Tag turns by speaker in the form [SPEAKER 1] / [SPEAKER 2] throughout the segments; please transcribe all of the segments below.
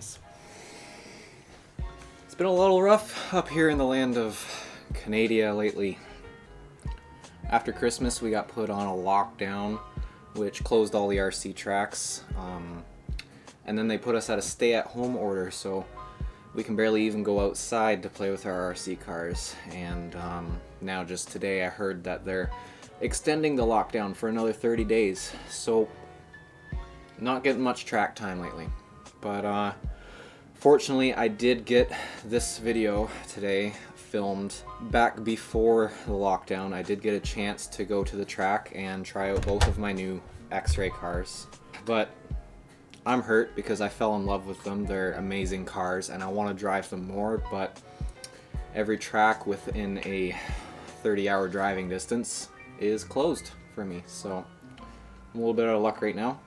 [SPEAKER 1] Nice. It's been a little rough up here in the land of Canada lately. After Christmas we got put on a lockdown which closed all the RC tracks, and then they put us at a stay-at-home order, so we can barely even go outside to play with our RC cars. And now just today I heard that they're extending the lockdown for another 30 days, so not getting much track time lately. But fortunately I did get this video today filmed back before the lockdown. I did get a chance to go to the track and try out both of my new Xray cars, but I'm hurt because I fell in love with them. They're amazing cars and I want to drive them more, but every track within a 30-hour driving distance is closed for me, so I'm a little bit out of luck right now.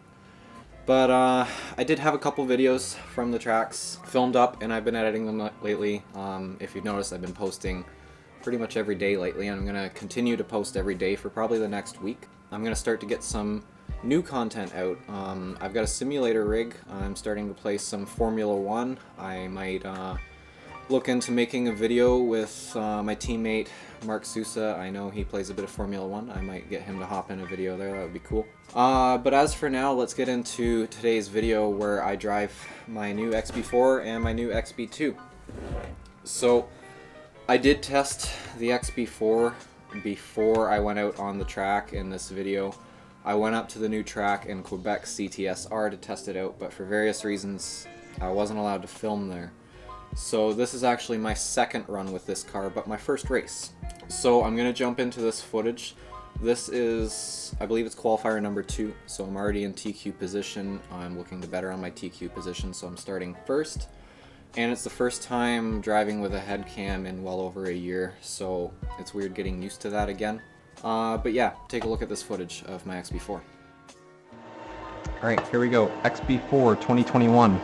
[SPEAKER 1] But I did have a couple videos from the tracks filmed up and I've been editing them lately. If you've noticed, I've been posting pretty much every day lately, and I'm going to continue to post every day for probably the next week. I'm going to start to get some new content out. I've got a simulator rig. I'm starting to play some Formula 1. I might look into making a video with my teammate Mark Sousa. I know he plays a bit of Formula 1. I might get him to hop in a video there. That would be cool. But as for now, let's get into today's video where I drive my new XB4 and my new XB2. So I did test the XB4 before I went out on the track in this video. I went up to the new track in Quebec CTSR to test it out, but for various reasons I wasn't allowed to film there. So this is actually my second run with this car, but my first race. So I'm going to jump into this footage. This is, I believe it's qualifier number 2, so I'm already in TQ position. I'm looking to better on my TQ position, so I'm starting first. And it's the first time driving with a head cam in well over a year, so it's weird getting used to that again. But yeah, take a look at this footage of my XB4. Alright, here we go. XB4 2021.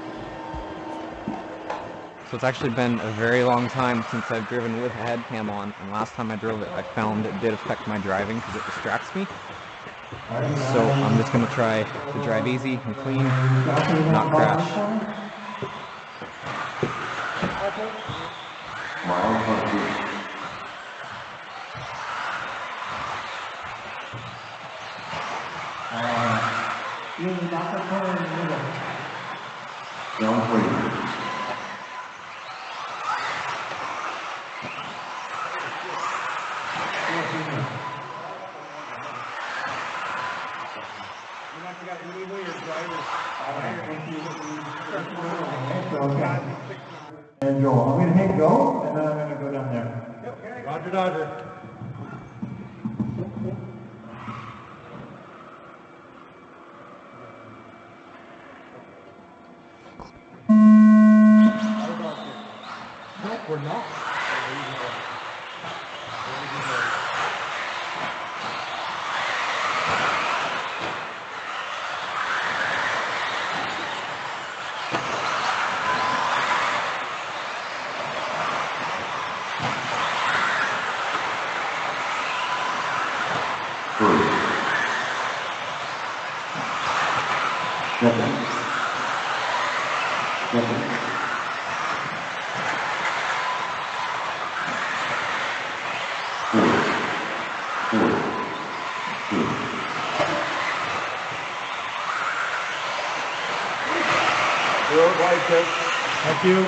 [SPEAKER 1] So it's actually been a very long time since I've driven with a head cam on, and last time I drove it I found it did affect my driving because it distracts me. So I'm just going to try to drive easy and clean, not crash.
[SPEAKER 2] And Joel, I'm going to hit go, and then I'm going to go down there.
[SPEAKER 3] Yep. Roger, Dodger. Nope, we're not. Thank you.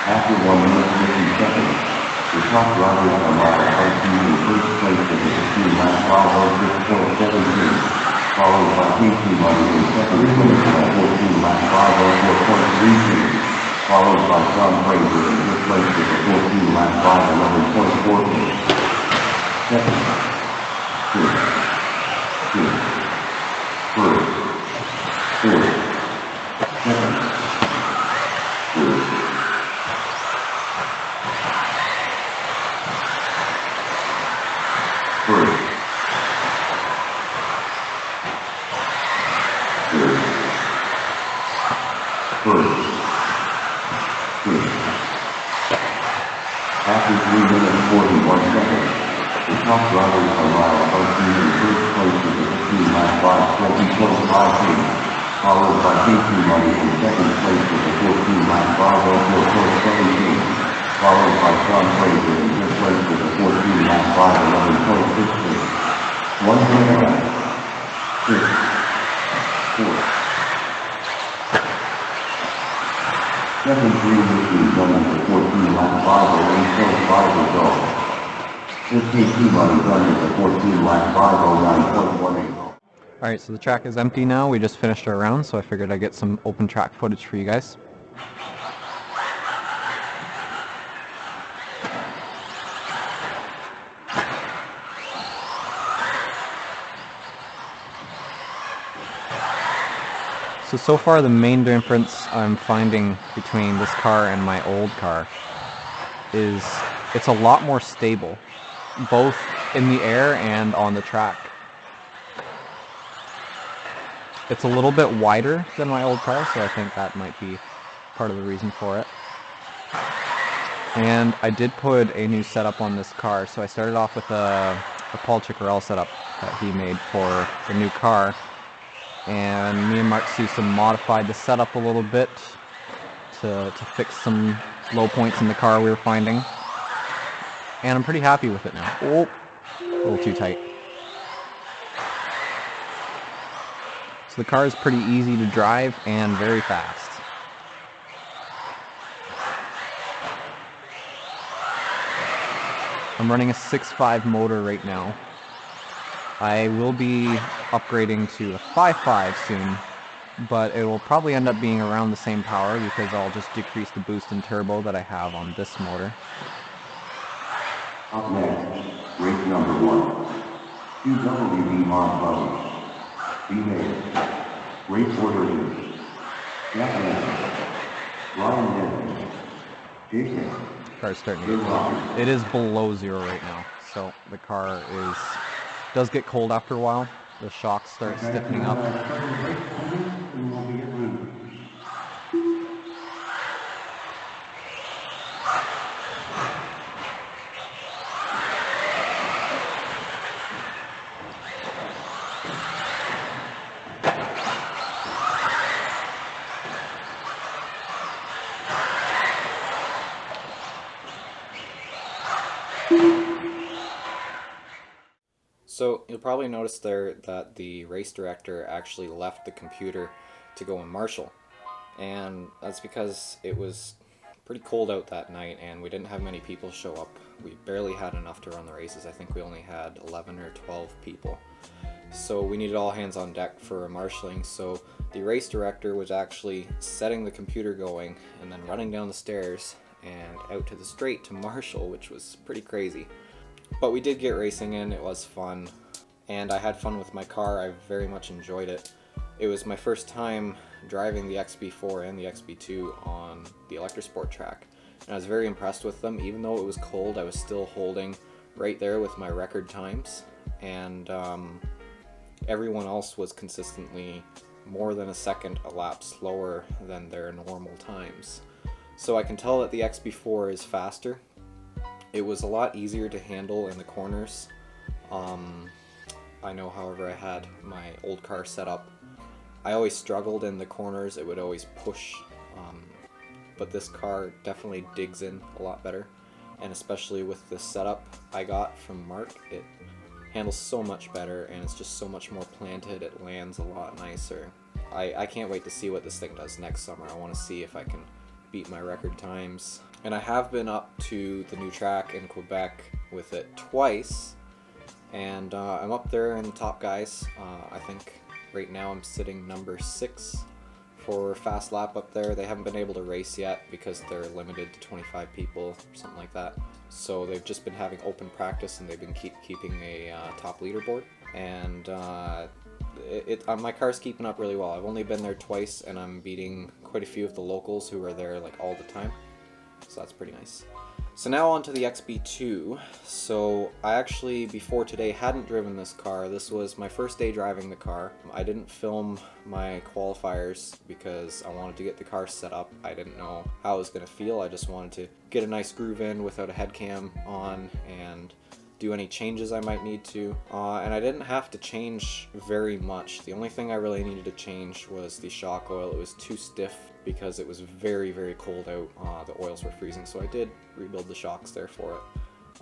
[SPEAKER 4] After 1 minute and 50 seconds, the top drivers are marked by in first place at the 2 lap 506.72, followed by PT Money in second place at 14 lap 504.32, followed by John Fraser in third place at the 14 lap 511.14. Second, first, fourth, second, first. Good. After 3 minutes 41 seconds, the top drivers arrive RC in first place with a 15-lap 5:20.5 pace, followed by KT Money in second place with a 14-lap 5:04.7 followed by Sean Fraser in fifth place with a 14-lap 5:11.6 pace. 1 minute left. 6, 4. Second green machine running for 14-lap 5:08.5 result. This KT Money running for 14-lap 5:09.18.
[SPEAKER 5] Alright, so the track is empty now. We just finished our round, so I figured I'd get some open track footage for you guys. So far the main difference I'm finding between this car and my old car is it's a lot more stable, both in the air and on the track. It's a little bit wider than my old car, so I think that might be part of the reason for it. And I did put a new setup on this car, so I started off with a Paul Chickarell setup that he made for the new car. And me and Mark Sousa modified the setup a little bit to fix some low points in the car we were finding. And I'm pretty happy with it now. Oh, a little too tight. So the car is pretty easy to drive and very fast. I'm running a 6.5 motor right now. I will be upgrading to a 5.5 soon, but it will probably end up being around the same power because I'll just decrease the boost and turbo that I have on this motor.
[SPEAKER 4] Up next, race number 1. QWB Mod Brothers. Female. Race order is Jack Evans, Ryan Evans, Jason.
[SPEAKER 5] Car's starting to get cold. It is below 0 right now, so the car does get cold after a while. The shocks start stiffening up.
[SPEAKER 1] So you'll probably notice there that the race director actually left the computer to go and marshal, and that's because it was pretty cold out that night and we didn't have many people show up. We barely had enough to run the races. I think we only had 11 or 12 people. So we needed all hands on deck for marshalling, so the race director was actually setting the computer going and then running down the stairs and out to the straight to marshal, which was pretty crazy. But we did get racing in, it was fun, and I had fun with my car. I very much enjoyed it. It was my first time driving the XB4 and the XB2 on the Electrosport track, and I was very impressed with them. Even though it was cold, I was still holding right there with my record times, and everyone else was consistently more than a second a lap slower than their normal times. So I can tell that the XB4 is faster. It was a lot easier to handle in the corners. I know, however, I had my old car set up. I always struggled in the corners, it would always push, but this car definitely digs in a lot better, and especially with the setup I got from Mark, it handles so much better and it's just so much more planted, it lands a lot nicer. I can't wait to see what this thing does next summer. I want to see if I can beat my record times. And I have been up to the new track in Quebec with it twice, and I'm up there in the top guys. I think right now I'm sitting number 6 for fast lap up there. They haven't been able to race yet because they're limited to 25 people or something like that. So they've just been having open practice and they've been keeping a top leaderboard. And my car's keeping up really well. I've only been there twice and I'm beating quite a few of the locals who are there like all the time. So that's pretty nice. So now on to the XB2. So I actually, before today, hadn't driven this car. This was my first day driving the car. I didn't film my qualifiers because I wanted to get the car set up. I didn't know how it was going to feel. I just wanted to get a nice groove in without a head cam on and do any changes I might need to. And I didn't have to change very much. The only thing I really needed to change was the shock oil. It was too stiff because it was very, very cold out. The oils were freezing, so I did rebuild the shocks there for it.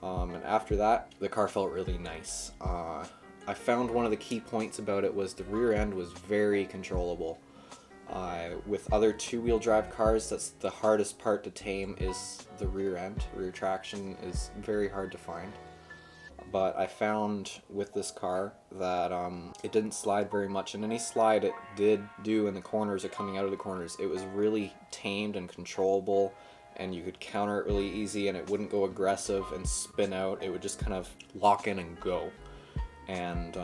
[SPEAKER 1] And after that, the car felt really nice. I found one of the key points about it was the rear end was very controllable. With other two-wheel drive cars, that's the hardest part to tame is the rear end. Rear traction is very hard to find. But I found with this car that it didn't slide very much, and any slide it did do in the corners or coming out of the corners, it was really tamed and controllable, and you could counter it really easy, and it wouldn't go aggressive and spin out. It would just kind of lock in and go. And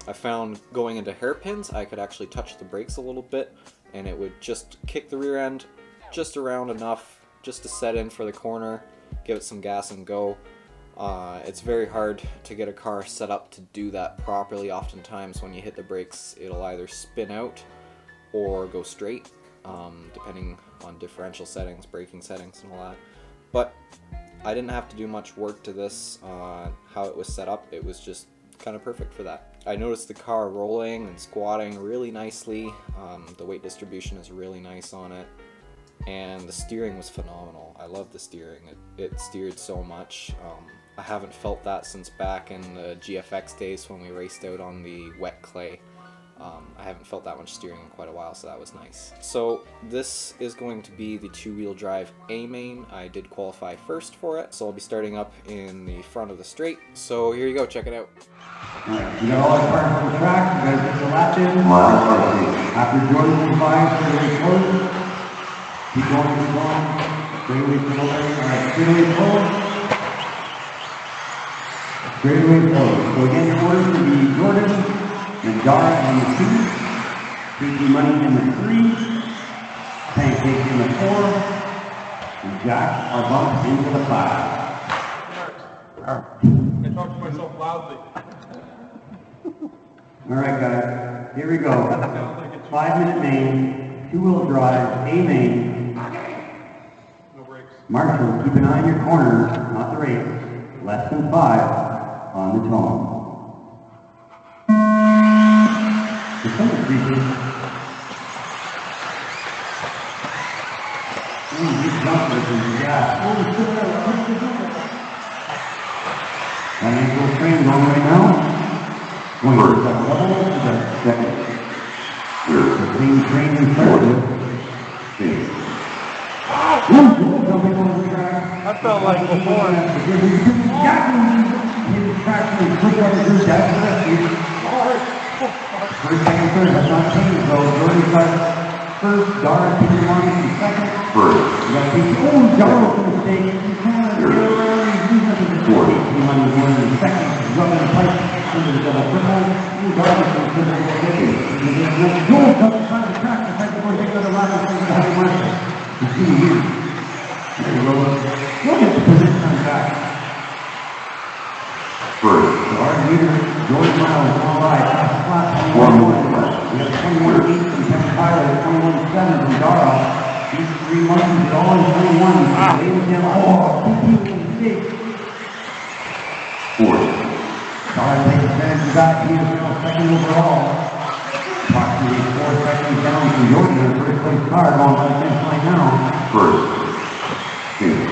[SPEAKER 1] I found going into hairpins, I could actually touch the brakes a little bit, and it would just kick the rear end just around enough just to set in for the corner, give it some gas and go. It's very hard to get a car set up to do that properly. Oftentimes when you hit the brakes, it'll either spin out or go straight, depending on differential settings, braking settings and all that. But I didn't have to do much work to this. How it was set up, it was just kind of perfect for that. I noticed the car rolling and squatting really nicely. The weight distribution is really nice on it. And the steering was phenomenal. I love the steering. It steered so much. I haven't felt that since back in the GFX days when we raced out on the wet clay. I haven't felt that much steering in quite a while, so that was nice. So this is going to be the two-wheel drive A main. I did qualify first for it, so I'll be starting up in the front of the straight. So here you go, check it out.
[SPEAKER 2] Alright, you got all the cars on the track, you guys get the lap in. After Jordan combines, straightaway close. Keep going, keep going. Straightaway close. Alright, straightaway close. Straightaway close. So again, your orders will be Jordan, Nagara in the 2, Pinky Money in the 3, Pancake in the 4, and Jack are bumped into the 5.
[SPEAKER 3] I talk to myself loudly.
[SPEAKER 2] Alright guys, here we go. 5-minute main, two-wheel drive, A main.
[SPEAKER 3] No brakes.
[SPEAKER 2] Marshall, keep an eye on your corners, not the race. Less than 5 on the tone. The sun is creeping. Big jumpers and gas. That ankle train going right now. Going to the level to the second. The same train in front of it. Jumping on the track.
[SPEAKER 3] I felt like before.
[SPEAKER 2] His traction is quick on the group. That's the rescue. First, second, third. That's not changed though. Jordan starts first. Dara, Peter Martin in second.
[SPEAKER 4] First.
[SPEAKER 2] You got Peter. Oh, Dara with a mistake. He's trying to get around. He's nothing to do. Peter Martin going in second. He's rubbing the pipe under the double triple. Dara with a triple. Joel comes in front of the track. The second one takes another lap. He's going to have a marker. You see here. There you go. Look at the position on track.
[SPEAKER 4] First.
[SPEAKER 2] So our leader, George Miles, on right. Class
[SPEAKER 4] 1-1.
[SPEAKER 2] We have 21-8 from Kevin Tyler, 21-7 from Dara. These 3 monkeys are all in 21. Wow. They were down. Oh, 2 people mistake.
[SPEAKER 4] Fourth.
[SPEAKER 2] Dara takes advantage of that. He is now second overall. Approximately 4 seconds down from Jordan, the first place car, going by the finish line now.
[SPEAKER 4] First. Fifth.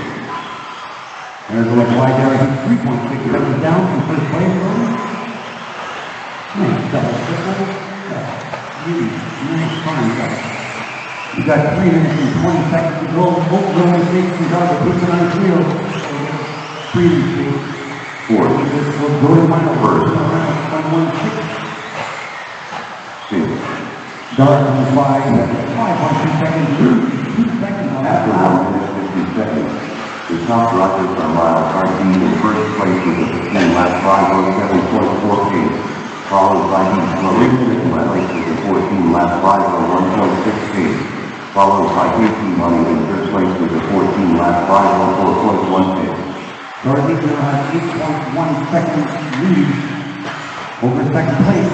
[SPEAKER 2] There's a wide Dara. He's 3.6 seconds down from first place. Nice double triple. Really nice fun, guys. You got 3 minutes and 20 seconds to go. Both of them mistakes from Dara, but keep it on his wheel. Previously.
[SPEAKER 4] Fourth.
[SPEAKER 2] This will go to mile first. Around 21-6.
[SPEAKER 4] Fifth.
[SPEAKER 2] Dara on the 5.2 seconds. 2 seconds on that.
[SPEAKER 4] After 1 minute 50 seconds, the top riders are Miles Hardin in first place with a 15-lap 5:07.4 pace, followed by Heath Sloan in second place with a 14-lap 5:01.6 pace. followed by KT Money in third place with a 14-lap 5:04.1 pace.
[SPEAKER 2] Dorothy now has 8.1 seconds lead over second place.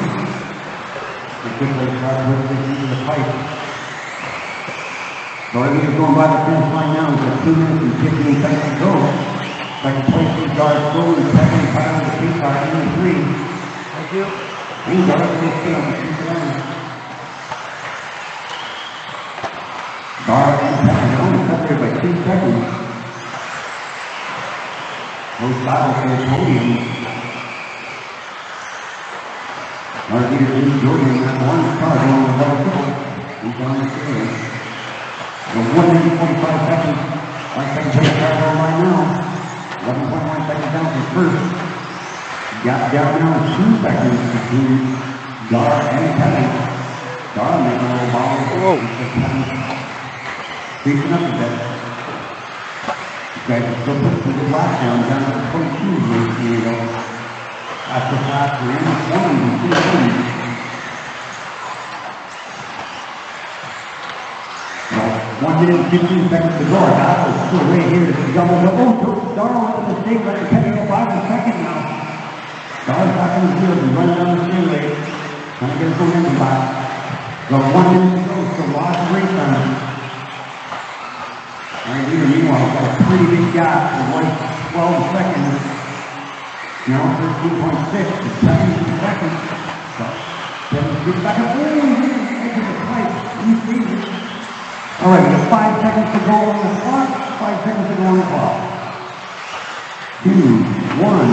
[SPEAKER 2] The good place starts with into the pipe. Dorothy is going by the finish line now. He's got 2 minutes and 15 seconds to go. Second place is Guard Fuller, second Tyler the Peak car, in 3. Thank you. And Dorothy is still on the 2nd line. Guard and Tyler are only separated by 2 seconds. Those battles for the podium. Our leader is Jordan in that one car going to the right field. He's on the field. The 1:45 seconds. Our second place car on line now. 11.1 seconds down from first. Gap down now to 2 seconds between Gar and Kevin. Gar making a little ball. Whoa. Creeping up a bit. Guys are still putting the lap down to 22 here ago. After lap, we're in the 20s and 2 Well, 1 minute and 15 seconds to go. Our battle is still right here to double up. Oh, Darrell with a mistake, letting Kevin go 5 in a second now. Darrell's back on his heels and running down the straightaway. Trying to get his momentum back. Well, 1 minute to go, so lots of race time. Right here, meanwhile, got a pretty big gap of like 12 seconds. Now 13.6 to 17 seconds. So, Kevin's good back up. Oh, he's into the pipe. He's leaving. All right, we got 5 seconds to go on the clock. 5 seconds to go on the clock. 2, 1,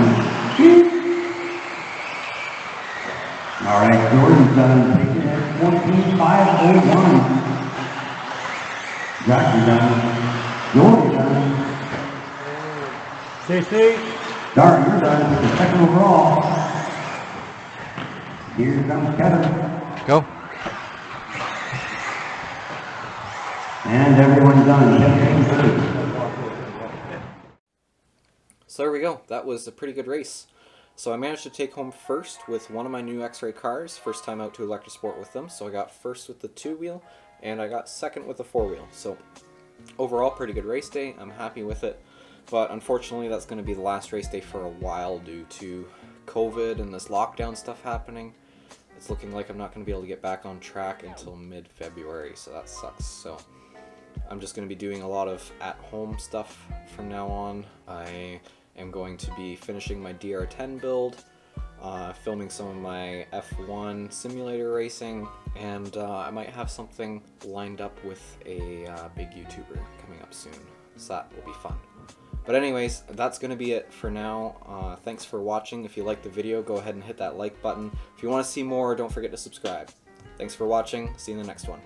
[SPEAKER 2] shoot. All right, Jordan's done. Taking it 14.501. Jackson done. Jordan done.
[SPEAKER 3] Stay.
[SPEAKER 2] Dar, you're done with the second overall. Here comes Kevin.
[SPEAKER 5] Go.
[SPEAKER 2] And everyone's done. Kevin's third.
[SPEAKER 1] So there we go. That was a pretty good race. So I managed to take home first with one of my new Xray cars. First time out to Electrosport with them. So I got first with the 2-wheel, and I got second with the 4-wheel. So overall, pretty good race day. I'm happy with it. But unfortunately, that's going to be the last race day for a while due to COVID and this lockdown stuff happening. It's looking like I'm not going to be able to get back on track until mid-February, so that sucks. So I'm just going to be doing a lot of at-home stuff from now on. I am going to be finishing my DR10 build, filming some of my F1 simulator racing, and I might have something lined up with a big YouTuber coming up soon, so that will be fun. But anyways, that's going to be it for now. Thanks for watching. If you liked the video, go ahead and hit that like button. If you want to see more, don't forget to subscribe. Thanks for watching. See you in the next one.